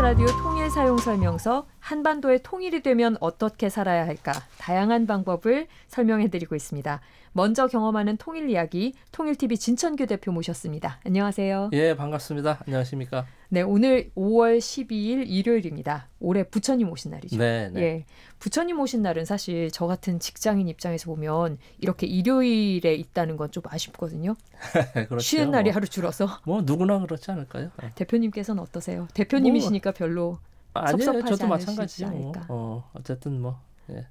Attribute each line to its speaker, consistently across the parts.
Speaker 1: 라디오 통일 사용 설명서, 한반도의 통일이 되면 어떻게 살아야 할까, 다양한 방법을 설명해드리고 있습니다. 먼저 경험하는 통일 이야기, 통일TV 진천규 대표 모셨습니다. 안녕하세요.
Speaker 2: 예, 반갑습니다. 안녕하십니까?
Speaker 1: 네, 오늘 5월 12일 일요일입니다. 올해 부처님 오신 날이죠.
Speaker 2: 네, 네.
Speaker 1: 예, 부처님 오신 날은 사실 저 같은 직장인 입장에서 보면 이렇게 일요일에 있다는 건 좀 아쉽거든요.
Speaker 2: 그렇죠.
Speaker 1: 쉬는 날이 하루 줄어서.
Speaker 2: 뭐 누구나 그렇지 않을까요?
Speaker 1: 대표님께서는 어떠세요? 대표님이시니까 별로
Speaker 2: 아니에요.
Speaker 1: 섭섭하지
Speaker 2: 저도
Speaker 1: 않으시지
Speaker 2: 마찬가지죠.
Speaker 1: 않을까.
Speaker 2: 어쨌든 뭐 예.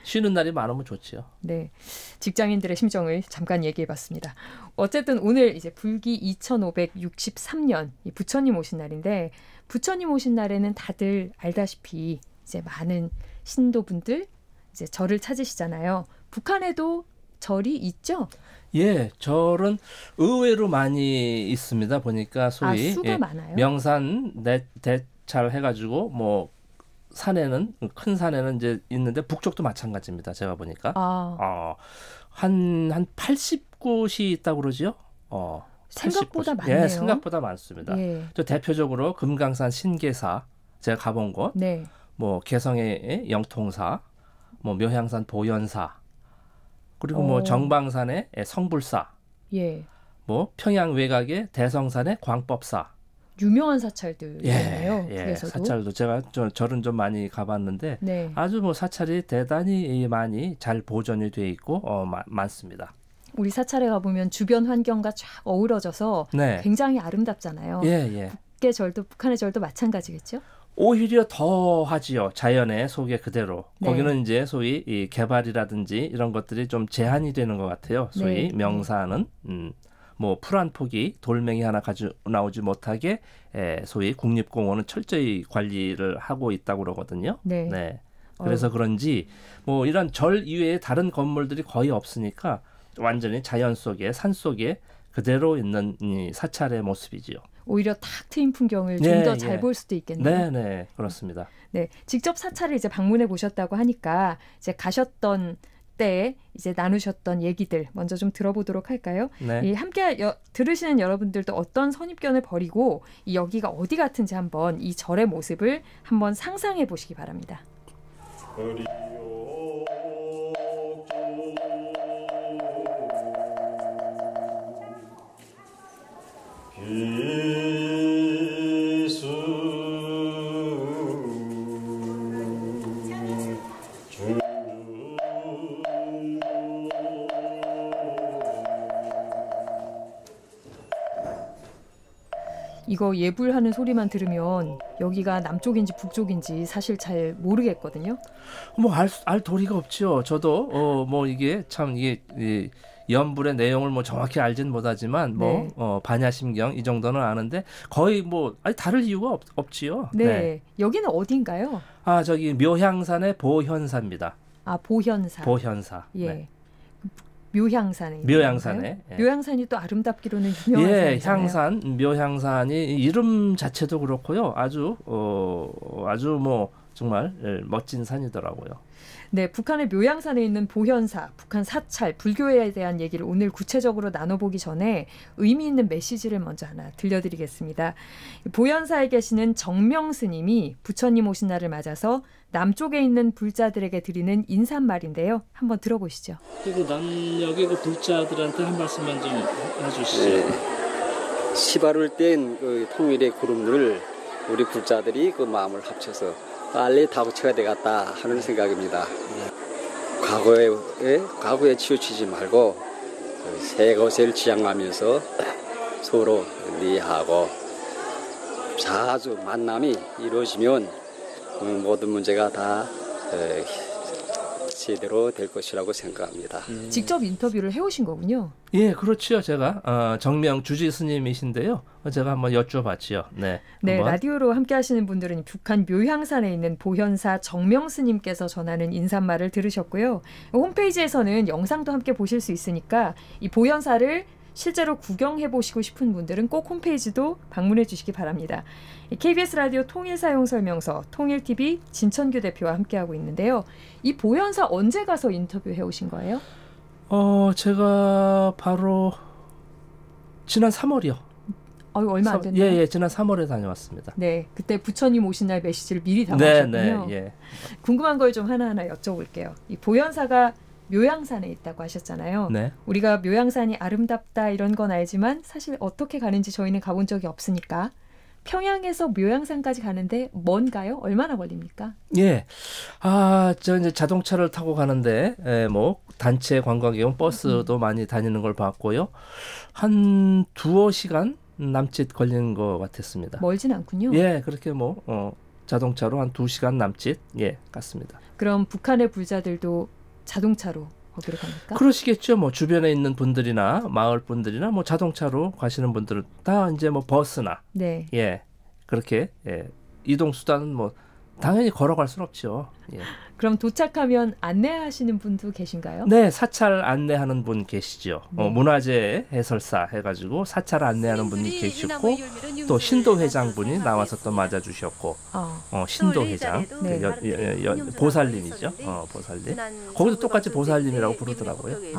Speaker 2: 쉬는 날이 많으면 좋지요.
Speaker 1: 네, 직장인들의 심정을 잠깐 얘기해봤습니다. 어쨌든 오늘 이제 불기 2563년 이 부처님 오신 날인데, 부처님 오신 날에는 다들 알다시피 이제 많은 신도분들 이제 절을 찾으시잖아요. 북한에도 절이 있죠?
Speaker 2: 예, 절은 의외로 많이 있습니다. 보니까 소위
Speaker 1: 수가 많아요? 명산
Speaker 2: 대찰 해가지고 뭐 산에는 큰 산에는 이제 있는데 북쪽도 마찬가지입니다. 제가 보니까 한 80곳이 있다고 그러죠.
Speaker 1: 생각보다
Speaker 2: 80곳.
Speaker 1: 많네요.
Speaker 2: 예, 생각보다 많습니다.
Speaker 1: 예.
Speaker 2: 저 대표적으로 금강산 신계사 제가 가본 곳,
Speaker 1: 네.
Speaker 2: 뭐 개성의 영통사, 뭐 묘향산 보현사, 그리고 뭐 정방산의 성불사,
Speaker 1: 예.
Speaker 2: 뭐 평양 외곽의 대성산의 광법사.
Speaker 1: 유명한 사찰들이네요.
Speaker 2: 예,
Speaker 1: 그래서도.
Speaker 2: 사찰도 제가 절은 좀 많이 가봤는데
Speaker 1: 네.
Speaker 2: 아주 뭐 사찰이 대단히 많이 잘 보존이 돼 있고 많습니다.
Speaker 1: 우리 사찰에 가보면 주변 환경과 쫙 어우러져서
Speaker 2: 네.
Speaker 1: 굉장히 아름답잖아요.
Speaker 2: 예.
Speaker 1: 북의 절도 북한의 절도 마찬가지겠죠?
Speaker 2: 오히려 더 하지요. 자연의 속에 그대로.
Speaker 1: 네.
Speaker 2: 거기는 이제 소위 이 개발이라든지 이런 것들이 좀 제한이 되는 것 같아요. 소위
Speaker 1: 네.
Speaker 2: 명사는 뭐 풀 한 폭이 돌멩이 하나 가지고 나오지 못하게 소위 국립공원은 철저히 관리를 하고 있다고 그러거든요.
Speaker 1: 네.
Speaker 2: 그래서 그런지 뭐 이런 절 이외에 다른 건물들이 거의 없으니까 완전히 자연 속에 산 속에 그대로 있는 이 사찰의 모습이지요.
Speaker 1: 오히려 탁 트인 풍경을 좀 더 잘 볼 수도 있겠네요.
Speaker 2: 네, 그렇습니다.
Speaker 1: 네, 직접 사찰을 이제 방문해 보셨다고 하니까 이제 가셨던 때 이제 나누셨던 얘기들 먼저 좀 들어보도록 할까요?
Speaker 2: 네.
Speaker 1: 이 함께 들으시는 여러분들도 어떤 선입견을 버리고 이 여기가 어디 같은지 한번 이 절의 모습을 한번 상상해 보시기 바랍니다. 이거 예불하는 소리만 들으면 여기가 남쪽인지 북쪽인지 사실 잘 모르겠거든요.
Speaker 2: 뭐 알 도리가 없죠. 저도 뭐 이게 참 이게 이 연불의 내용을 뭐 정확히 알진 못하지만 뭐
Speaker 1: 네.
Speaker 2: 반야심경 이 정도는 아는데 거의 뭐 다를 이유가 없지요.
Speaker 1: 네. 여기는 어딘가요?
Speaker 2: 저기 묘향산의 보현사입니다.
Speaker 1: 보현사.
Speaker 2: 보현사.
Speaker 1: 예.
Speaker 2: 네.
Speaker 1: 묘향산에.
Speaker 2: 묘향산에. 예.
Speaker 1: 묘향산이 또 아름답기로는 유명한
Speaker 2: 예,
Speaker 1: 산이잖아요.
Speaker 2: 묘향산이 이름 자체도 그렇고요. 아주 뭐 정말 멋진 산이더라고요.
Speaker 1: 네, 북한의 묘향산에 있는 보현사, 북한 사찰, 불교에 대한 얘기를 오늘 구체적으로 나눠보기 전에 의미 있는 메시지를 먼저 하나 들려드리겠습니다. 보현사에 계시는 정명 스님이 부처님 오신 날을 맞아서 남쪽에 있는 불자들에게 드리는 인사말인데요. 한번 들어보시죠.
Speaker 2: 그리고 남녘의 그 불자들한테 한 말씀만 좀 해주시죠.
Speaker 3: 네. 시발을 뗀 그 통일의 구름을 우리 불자들이 그 마음을 합쳐서 빨리 다고쳐야 되겠다 하는 생각입니다. 과거에 치우치지 말고 새 것을 지향하면서 서로 이해하고 자주 만남이 이루어지면 모든 문제가 다 제대로 될 것이라고 생각합니다.
Speaker 1: 직접 인터뷰를 해오신 거군요.
Speaker 2: 예, 그렇죠. 제가 정명 주지 스님이신데요. 제가 한번 여쭤봤지요. 네,
Speaker 1: 라디오로 함께 하시는 분들은 북한 묘향산에 있는 보현사 정명 스님께서 전하는 인사말을 들으셨고요. 홈페이지에서는 영상도 함께 보실 수 있으니까 이 보현사를 실제로 구경해보시고 싶은 분들은 꼭 홈페이지도 방문해 주시기 바랍니다. KBS 라디오 통일사용설명서 통일TV 진천규 대표와 함께하고 있는데요. 이 보현사 언제 가서 인터뷰해 오신 거예요?
Speaker 2: 제가 바로 지난 3월이요.
Speaker 1: 얼마 안 됐네요.
Speaker 2: 예, 지난 3월에 다녀왔습니다.
Speaker 1: 네, 그때 부처님 오신 날 메시지를 미리
Speaker 2: 네,
Speaker 1: 담으셨군요.
Speaker 2: 네, 예.
Speaker 1: 궁금한 걸 좀 하나하나 여쭤볼게요. 이 보현사가 묘양산에 있다고 하셨잖아요.
Speaker 2: 네.
Speaker 1: 우리가 묘양산이 아름답다 이런 건 알지만 사실 어떻게 가는지 저희는 가본 적이 없으니까 평양에서 묘양산까지 가는데 먼가요? 얼마나 걸립니까?
Speaker 2: 예. 저 이제 자동차를 타고 가는데, 뭐, 단체 관광객용 버스도 많이 다니는 걸 봤고요. 한 2-5시간 남짓 걸리는 것 같았습니다.
Speaker 1: 멀진 않군요.
Speaker 2: 예, 그렇게 자동차로 한 2시간 남짓, 갔습니다.
Speaker 1: 그럼 북한의 불자들도 자동차로 거기로 갑니까?
Speaker 2: 그러시겠죠. 뭐, 주변에 있는 분들이나 마을 분들이나 뭐, 자동차로 가시는 분들은 다 이제 뭐, 버스나,
Speaker 1: 네.
Speaker 2: 그렇게, 이동 수단은 뭐, 당연히 걸어갈 수는 없죠. 예.
Speaker 1: 그럼 도착하면 안내하시는 분도 계신가요?
Speaker 2: 네, 사찰 안내하는 분 계시죠.
Speaker 1: 네.
Speaker 2: 문화재 해설사 해가지고 사찰 안내하는 분이 계시고 또 신도 회장분이 나와서 또 맞아주셨고, 신도 회장,
Speaker 1: 네.
Speaker 2: 보살님이죠. 보살님. 거기도 똑같이 보살님이라고 부르더라고요.
Speaker 1: 네.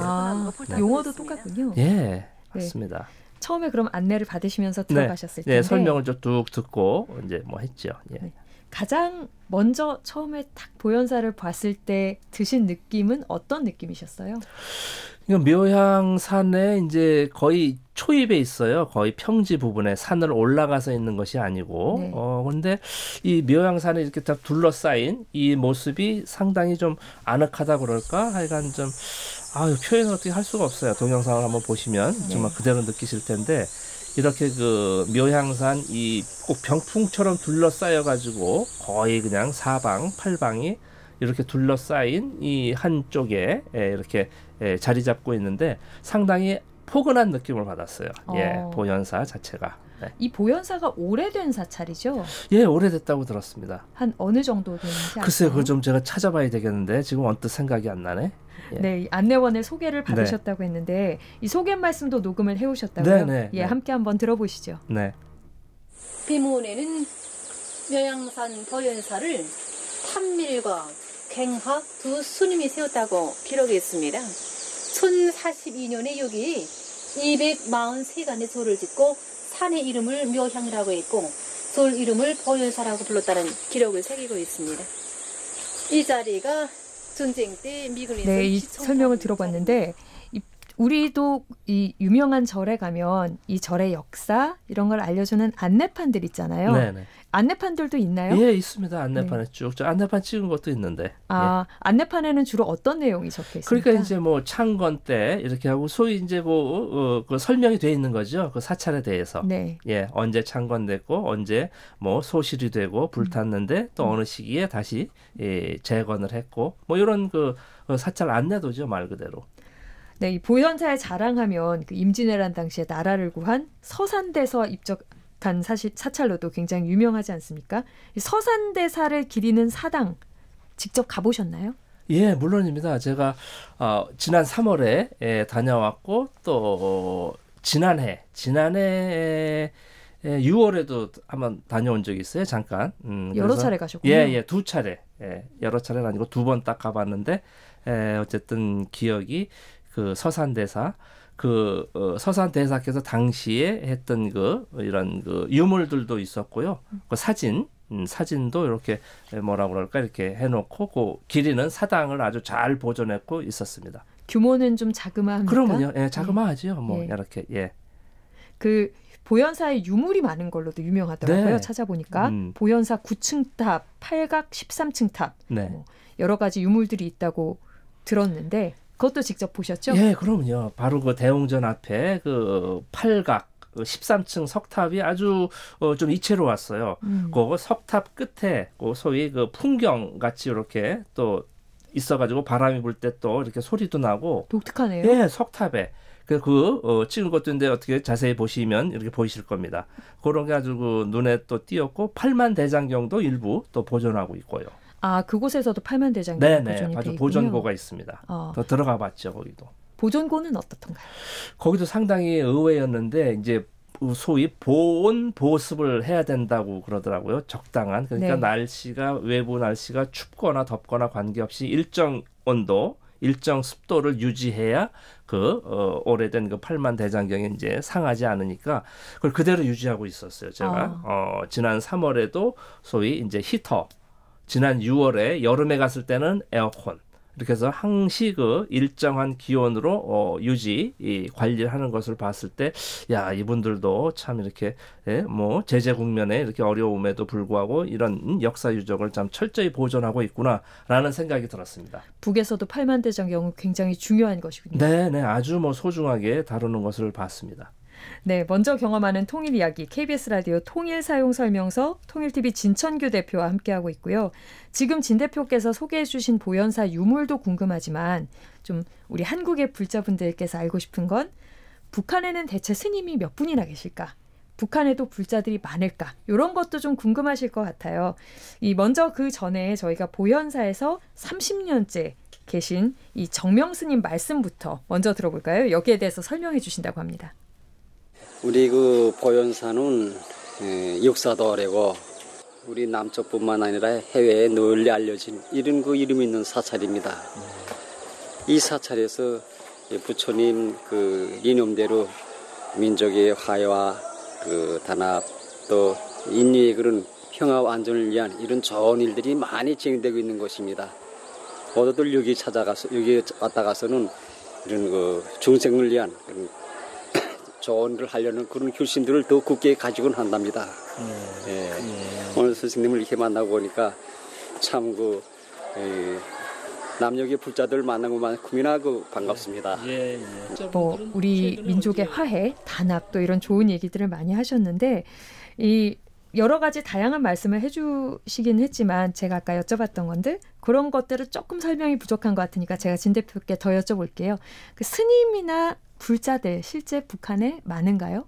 Speaker 1: 용어도 똑같군요.
Speaker 2: 예, 맞습니다.
Speaker 1: 처음에 그럼 안내를 받으시면서 들어가셨을 텐데.
Speaker 2: 네, 설명을 좀 뚝 듣고 이제 뭐 했죠. 예.
Speaker 1: 네. 가장 먼저 처음에 딱 보현사를 봤을 때 드신 느낌은 어떤 느낌이셨어요?
Speaker 2: 묘향산에 이제 거의 초입에 있어요. 거의 평지 부분에 산을 올라가서 있는 것이 아니고,
Speaker 1: 네.
Speaker 2: 근데 이 묘향산에 이렇게 다 둘러싸인 이 모습이 상당히 좀 아늑하다 그럴까? 하여간 좀, 표현을 어떻게 할 수가 없어요. 동영상을 한번 보시면 정말 그대로 느끼실 텐데, 이렇게 그 묘향산 이 꼭 병풍처럼 둘러싸여가지고 거의 그냥 사방, 팔방이 이렇게 둘러싸인 이 한쪽에 이렇게 자리 잡고 있는데 상당히 포근한 느낌을 받았어요. 보현사 자체가. 네.
Speaker 1: 이 보현사가 오래된 사찰이죠?
Speaker 2: 예, 오래됐다고 들었습니다.
Speaker 1: 한 어느 정도 되는지
Speaker 2: 글쎄요, 그걸 좀 제가 찾아봐야 되겠는데 지금 언뜻 생각이 안 나네. 예.
Speaker 1: 네, 이 안내원의 소개를 받으셨다고 했는데 이 소개 말씀도 녹음을 해오셨다고요? 함께 한번 들어보시죠.
Speaker 2: 네.
Speaker 4: 비문에는 묘향산 보현사를 판밀과 갱학 두 스님이 세웠다고 기록했습니다. 1042년에 여기 243간의 절을 짓고 산의 이름을 묘향이라고 했고 절 이름을 보현사라고 불렀다는 기록을 새기고 있습니다. 이 자리가 전쟁 때 미군에서
Speaker 1: 이 설명을 들어봤는데 우리도 이 유명한 절에 가면 이 절의 역사 이런 걸 알려주는 안내판들 있잖아요.
Speaker 2: 네네.
Speaker 1: 안내판들도 있나요?
Speaker 2: 예, 있습니다. 안내판에 쭉. 저 안내판 찍은 것도 있는데.
Speaker 1: 안내판에는 주로 어떤 내용이 적혀 있습니까?
Speaker 2: 그러니까 이제 뭐 창건 때 이렇게 하고 소위 이제 그 설명이 돼 있는 거죠. 그 사찰에 대해서.
Speaker 1: 네.
Speaker 2: 예, 언제 창건됐고 언제 뭐 소실이 되고 불탔는데 또 어느 시기에 다시 재건을 했고 뭐 이런 그 사찰 안내도죠, 말 그대로.
Speaker 1: 네, 이 보현사에 자랑하면 그 임진왜란 당시에 나라를 구한 서산대사 입적한 사찰로도 굉장히 유명하지 않습니까? 이 서산대사를 기리는 사당 직접 가보셨나요?
Speaker 2: 예, 물론입니다. 제가 지난 3월에 다녀왔고 또 지난해 6월에도 한번 다녀온 적이 있어요. 잠깐.
Speaker 1: 여러 차례 가셨군요.
Speaker 2: 예, 2차례. 여러 차례는 아니고 2번 딱 가봤는데 어쨌든 기억이 그 서산대사 서산대사께서 당시에 했던 이런 유물들도 있었고요. 그 사진도 이렇게 뭐라 그럴까 이렇게 해놓고 그 기리는 사당을 아주 잘 보존했고 있었습니다.
Speaker 1: 규모는 좀 자그마합니까?
Speaker 2: 그러면요, 자그마하죠. 뭐 이렇게
Speaker 1: 그 보현사에 유물이 많은 걸로도 유명하더라고요.
Speaker 2: 네.
Speaker 1: 찾아보니까 보현사 9층 탑, 팔각 13층 탑, 여러 가지 유물들이 있다고 들었는데. 그것도 직접 보셨죠?
Speaker 2: 예, 그럼요. 바로 그 대웅전 앞에 그 팔각 13층 석탑이 아주 좀 이채로웠어요. 그 석탑 끝에 그 소위 그 풍경 같이 이렇게 또 있어가지고 바람이 불 때 또 이렇게 소리도 나고.
Speaker 1: 독특하네요.
Speaker 2: 예, 석탑에. 찍은 것도 있는데 어떻게 자세히 보시면 이렇게 보이실 겁니다. 그런 게 아주 그 눈에 또 띄었고 팔만대장경도 일부 또 보존하고 있고요.
Speaker 1: 그곳에서도 팔만대장경 보존이 돼 있군요.
Speaker 2: 보존고가 있습니다. 더 들어가 봤죠, 거기도.
Speaker 1: 보존고는 어떻던가요?
Speaker 2: 거기도 상당히 의외였는데 이제 소위 보습을 해야 된다고 그러더라고요. 적당한. 그러니까 외부 날씨가 춥거나 덥거나 관계없이 일정 온도, 일정 습도를 유지해야 오래된 그 팔만대장경이 이제 상하지 않으니까 그걸 그대로 유지하고 있었어요. 제가 지난 3월에도 소위 이제 히터, 지난 6월에 여름에 갔을 때는 에어컨. 이렇게 해서 항시 그 일정한 기온으로 유지 관리를 하는 것을 봤을 때, 야, 이분들도 참 이렇게 뭐 제재 국면에 이렇게 어려움에도 불구하고 이런 역사 유적을 참 철저히 보존하고 있구나라는 생각이 들었습니다.
Speaker 1: 북에서도 팔만대장경은 굉장히 중요한 것이군요.
Speaker 2: 네, 아주 뭐 소중하게 다루는 것을 봤습니다.
Speaker 1: 네, 먼저 경험하는 통일 이야기 KBS 라디오 통일 사용 설명서 통일TV 진천규 대표와 함께하고 있고요. 지금 진 대표께서 소개해 주신 보현사 유물도 궁금하지만 좀 우리 한국의 불자분들께서 알고 싶은 건 북한에는 대체 스님이 몇 분이나 계실까? 북한에도 불자들이 많을까? 이런 것도 좀 궁금하실 것 같아요. 먼저 그 전에 저희가 보현사에서 30년째 계신 이 정명스님 말씀부터 먼저 들어볼까요? 여기에 대해서 설명해 주신다고 합니다.
Speaker 3: 우리 그 보현사는 역사도 오래고 우리 남쪽뿐만 아니라 해외에 널리 알려진 이런 그 이름 있는 사찰입니다. 이 사찰에서 부처님 그 이념대로 민족의 화해와 그 단합 또 인류의 그런 평화와 안전을 위한 이런 좋은 일들이 많이 진행되고 있는 것입니다. 모두들 여기 왔다 가서는 이런 그 중생을 위한 그런 좋은 일을 하려는 그런 결심들을 더 굳게 가지고는 한답니다. 오늘 선생님을 이렇게 만나고 보니까 참 남녘의 불자들 만난 것만큼이나 반갑습니다.
Speaker 1: 뭐 우리 민족의 화해, 단합 또 이런 좋은 얘기들을 많이 하셨는데 여러 가지 다양한 말씀을 해주시긴 했지만 제가 아까 여쭤봤던 건데 그런 것들을 조금 설명이 부족한 것 같으니까 제가 진 대표께 더 여쭤볼게요. 그 스님이나 불자들 실제 북한에 많은가요?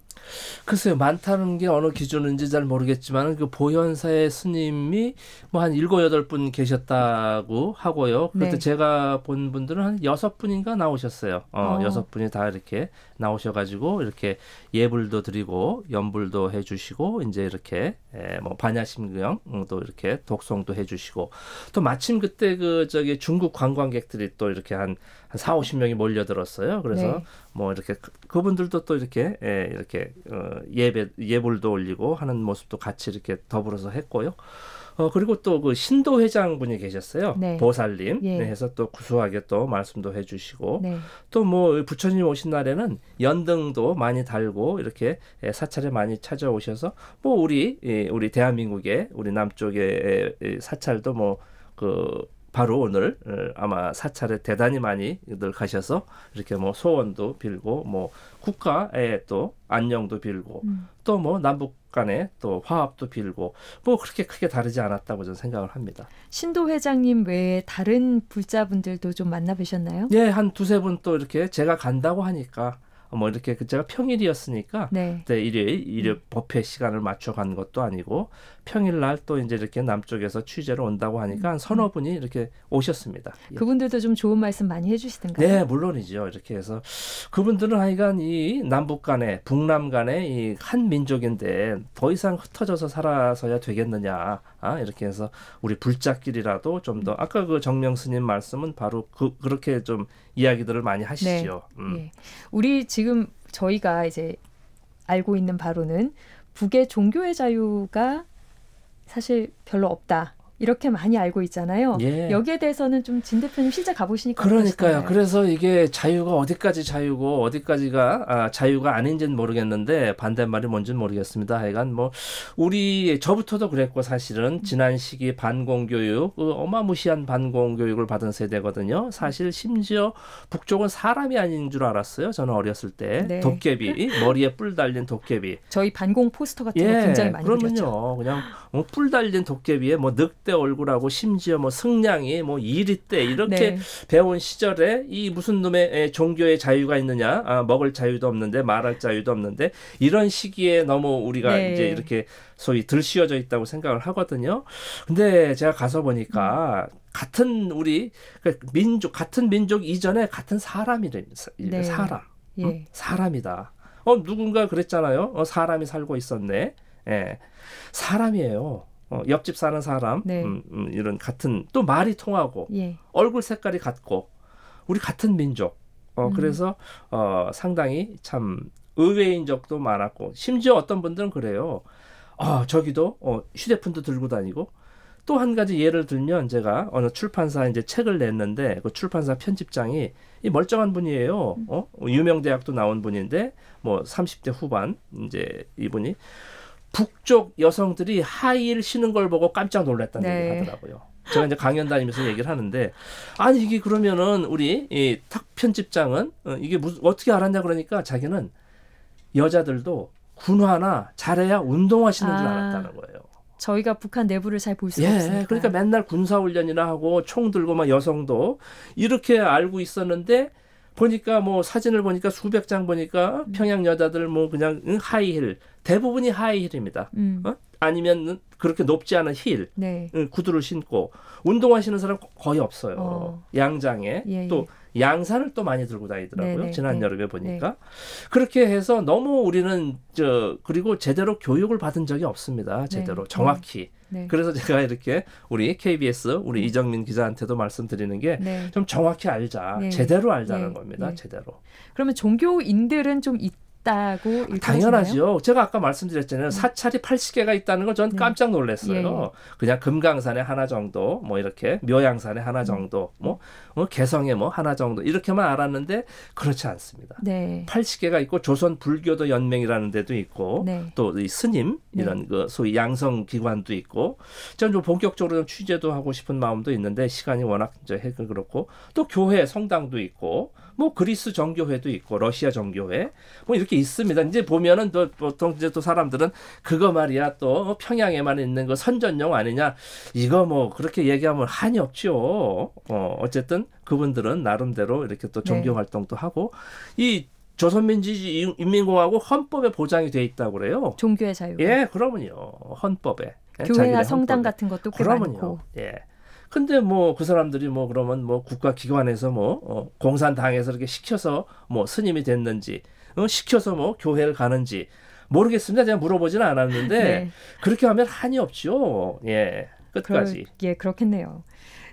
Speaker 2: 글쎄요, 많다는 게 어느 기준인지 잘 모르겠지만 그 보현사의 스님이 뭐 한 7, 8분 계셨다고 하고요. 그때 네. 제가 본 분들은 한 6분인가 나오셨어요. 6분이 다 이렇게 나오셔가지고 이렇게 예불도 드리고 연불도 해주시고 이제 이렇게 뭐 반야심경도 이렇게 독송도 해주시고 또 마침 그때 중국 관광객들이 또 이렇게 한 4, 50명이 몰려들었어요. 그래서 네. 뭐 이렇게 그분들도 또 이렇게 예불도 올리고 하는 모습도 같이 이렇게 더불어서 했고요. 그리고 또 그 신도 회장분이 계셨어요. 네. 보살님. 예. 네, 해서 또 구수하게 또 말씀도 해주시고 네. 또 뭐 부처님 오신 날에는 연등도 많이 달고 이렇게 사찰에 많이 찾아오셔서 뭐 우리 대한민국의 우리 남쪽의 사찰도 바로 오늘 아마 사찰에 대단히 많이들 가셔서 이렇게 뭐 소원도 빌고 뭐 국가의 또 안녕도 빌고 또 뭐 남북 간에 또 화합도 빌고 뭐 그렇게 크게 다르지 않았다고 저는 생각을 합니다.
Speaker 1: 신도 회장님 외에 다른 불자분들도 좀 만나보셨나요?
Speaker 2: 네, 한 2, 3분 또 이렇게 제가 간다고 하니까 뭐 이렇게 제가 평일이었으니까 네. 일요일 법회 시간을 맞춰 간 것도 아니고 평일날 또 이제 이렇게 남쪽에서 취재로 온다고 하니까 한 서너 분이 이렇게 오셨습니다.
Speaker 1: 그분들도 좀 좋은 말씀 많이 해주시던가요?
Speaker 2: 네, 물론이죠. 이렇게 해서 그분들은 하여간 이 남북 간에 북남 간에 이 한 민족인데 더 이상 흩어져서 살아서야 되겠느냐. 이렇게 해서 우리 불자끼리라도 좀 더 아까 그 정명스님 말씀은 바로 그렇게 좀 이야기들을 많이 하시죠.
Speaker 1: 네. 네. 우리 지금 저희가 이제 알고 있는 바로는 북의 종교의 자유가 사실 별로 없다. 이렇게 많이 알고 있잖아요. 예. 여기에 대해서는 좀 진 대표님 실제 가보시니까
Speaker 2: 그러니까요.
Speaker 1: 어떠시나요?
Speaker 2: 그래서 이게 자유가 어디까지 자유고 어디까지가 자유가 아닌지는 모르겠는데 반대말이 뭔지는 모르겠습니다. 하여간 뭐 저부터도 그랬고 사실은 지난 시기 반공교육 어마무시한 반공교육을 받은 세대거든요. 사실 심지어 북쪽은 사람이 아닌 줄 알았어요. 저는 어렸을 때 네. 도깨비 머리에 뿔 달린 도깨비.
Speaker 1: 저희 반공 포스터 같은 거 굉장히 많이 그렸죠.
Speaker 2: 그냥 뿔 달린 도깨비에 뭐 늑대 얼굴하고 심지어 뭐 승냥이 뭐 이리떼 이렇게 네. 배운 시절에 이 무슨 놈의 종교의 자유가 있느냐 먹을 자유도 없는데 말할 자유도 없는데 이런 시기에 너무 우리가 네. 이제 이렇게 소위 들씌워져 있다고 생각을 하거든요. 근데 제가 가서 보니까 같은 민족 이전에 같은 사람이래. 네. 사람. 예. 사람이다. 누군가 그랬잖아요. 사람이 살고 있었네. 예. 사람이에요. 옆집 사는 사람, 네. 이런 같은 또 말이 통하고 예. 얼굴 색깔이 같고 우리 같은 민족. 그래서 상당히 참 의외인 적도 많았고 심지어 어떤 분들은 그래요. 저기도 휴대폰도 들고 다니고 또 한 가지 예를 들면 제가 어느 출판사에 이제 책을 냈는데 그 출판사 편집장이 이 멀쩡한 분이에요. 유명 대학도 나온 분인데 뭐 30대 후반 이제 이분이 북쪽 여성들이 하이힐 신은 걸 보고 깜짝 놀랐다는
Speaker 1: 네.
Speaker 2: 얘기를 하더라고요. 제가 이제 강연 다니면서 얘기를 하는데 아니 이게 그러면은 우리 이 탁 편집장은 이게 어떻게 알았냐 그러니까 자기는 여자들도 군화나 잘해야 운동화 신는 줄 알았다는 거예요.
Speaker 1: 저희가 북한 내부를 잘 볼 수가 없으니까.
Speaker 2: 그러니까 맨날 군사훈련이나 하고 총 들고 막 여성도 이렇게 알고 있었는데 보니까 뭐 사진을 보니까 수백 장 보니까 평양 여자들 뭐 그냥 하이힐 대부분이 하이힐입니다. 아니면 그렇게 높지 않은 힐
Speaker 1: 네.
Speaker 2: 구두를 신고 운동화 신는 사람 거의 없어요. 양장에
Speaker 1: 예,
Speaker 2: 또 양산을 또 많이 들고 다니더라고요.
Speaker 1: 네네,
Speaker 2: 지난
Speaker 1: 네.
Speaker 2: 여름에 보니까 그렇게 해서 너무 우리는 그리고 제대로 교육을 받은 적이 없습니다. 제대로 정확히.
Speaker 1: 네.
Speaker 2: 그래서 제가 이렇게 우리 KBS 우리 이정민 기자한테도 말씀드리는 게 좀 정확히 알자.
Speaker 1: 네.
Speaker 2: 제대로 알자는
Speaker 1: 네.
Speaker 2: 겁니다.
Speaker 1: 네.
Speaker 2: 제대로.
Speaker 1: 그러면 종교인들은 좀 있다고 일컬어지나요?
Speaker 2: 당연하죠. 제가 아까 말씀드렸잖아요. 사찰이 80개가 있다는 걸 전 깜짝 놀랐어요. 그냥 금강산에 하나 정도, 뭐 이렇게 묘양산에 하나 정도, 뭐 개성에 뭐 하나 정도 이렇게만 알았는데 그렇지 않습니다.
Speaker 1: 네.
Speaker 2: 80개가 있고 조선 불교도 연맹이라는 데도 있고
Speaker 1: 네.
Speaker 2: 또 이 스님 이런 그 소위 양성 기관도 있고 저는 좀 본격적으로 좀 취재도 하고 싶은 마음도 있는데 시간이 워낙 이제 그렇고 또 교회 성당도 있고 뭐 그리스 정교회도 있고 러시아 정교회 뭐 이렇게 있습니다. 이제 보면은 또 보통 이제 또 사람들은 그거 말이야 또 평양에만 있는 거 선전용 아니냐 이거 뭐 그렇게 얘기하면 한이 없죠. 어쨌든 그분들은 나름대로 이렇게 또 종교 활동도 하고 이 조선민주주의인민공화국 헌법에 보장이 돼 있다고 그래요.
Speaker 1: 종교의 자유.
Speaker 2: 예, 그러면요. 헌법에.
Speaker 1: 교회나 성당
Speaker 2: 헌법에.
Speaker 1: 같은 것도 꽤
Speaker 2: 그러면요.
Speaker 1: 많고.
Speaker 2: 예. 근데 뭐 그 사람들이 뭐 그러면 뭐 국가기관에서 뭐 공산당에서 이렇게 시켜서 뭐 스님이 됐는지 시켜서 뭐 교회를 가는지 모르겠습니다. 제가 물어보지는 않았는데
Speaker 1: 네.
Speaker 2: 그렇게 하면 한이 없죠. 예. 끝까지.
Speaker 1: 그렇겠네요.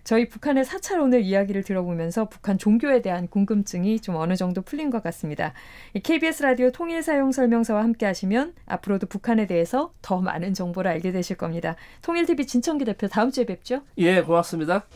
Speaker 1: 저희 북한의 사찰 오늘 이야기를 들어보면서 북한 종교에 대한 궁금증이 좀 어느 정도 풀린 것 같습니다. KBS 라디오 통일사용설명서와 함께 하시면 앞으로도 북한에 대해서 더 많은 정보를 알게 되실 겁니다. 통일TV 진청기 대표 다음 주에 뵙죠.
Speaker 2: 예, 고맙습니다.